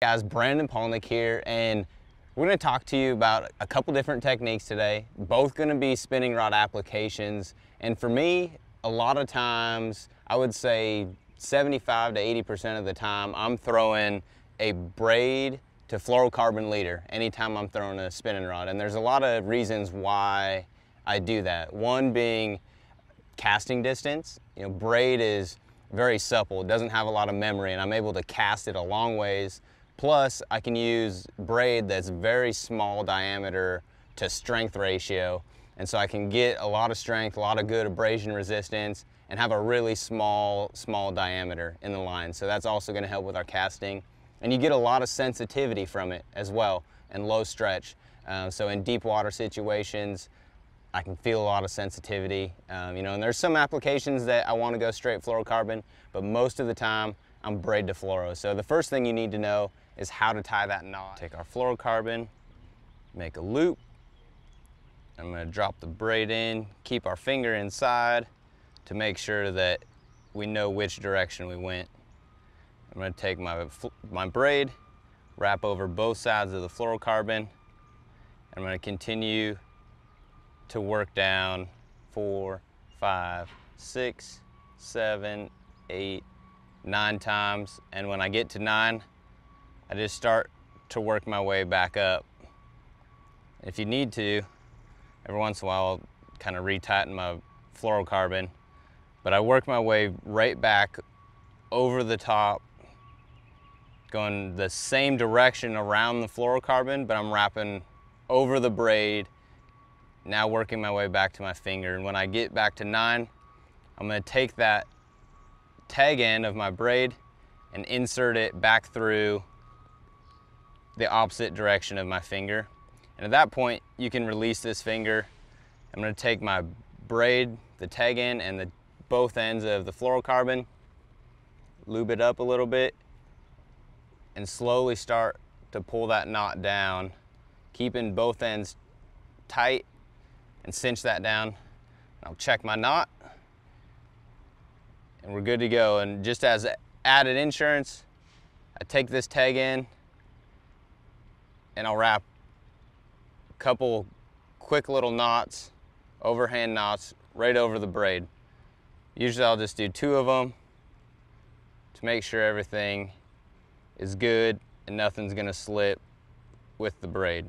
Guys, Brandon Palaniuk here, and we're going to talk to you about a couple different techniques today, both going to be spinning rod applications. And for me, a lot of times, I would say 75 to 80% of the time, I'm throwing a braid to fluorocarbon leader anytime I'm throwing a spinning rod. And there's a lot of reasons why I do that. One being casting distance. Braid is very supple, it doesn't have a lot of memory, and I'm able to cast it a long ways. Plus, I can use braid that's very small diameter to strength ratio, and so I can get a lot of strength, a lot of good abrasion resistance, and have a really small diameter in the line. So that's also going to help with our casting. And you get a lot of sensitivity from it as well, and low stretch. So in deep water situations, I can feel a lot of sensitivity. And there's some applications that I want to go straight fluorocarbon, but most of the time, I'm braid to fluoro. So the first thing you need to know is how to tie that knot. Take our fluorocarbon, make a loop. I'm going to drop the braid in, keep our finger inside to make sure that we know which direction we went. I'm going to take my braid, wrap over both sides of the fluorocarbon. I'm going to continue to work down 4, 5, 6, 7, 8, 9 times, and when I get to 9, I just start to work my way back up. If you need to, every once in a while I'll kind of retighten my fluorocarbon, but I work my way right back over the top, going the same direction around the fluorocarbon, but I'm wrapping over the braid, now working my way back to my finger. And when I get back to 9, I'm going to take that tag end of my braid and insert it back through the opposite direction of my finger. And at that point, you can release this finger. I'm going to take my braid, the tag end, and both ends of the fluorocarbon, lube it up a little bit, and slowly start to pull that knot down, keeping both ends tight, and cinch that down. I'll check my knot, and we're good to go. And just as added insurance, I take this tag in and I'll wrap a couple quick little knots, overhand knots, right over the braid. Usually I'll just do 2 of them to make sure everything is good and nothing's gonna slip with the braid.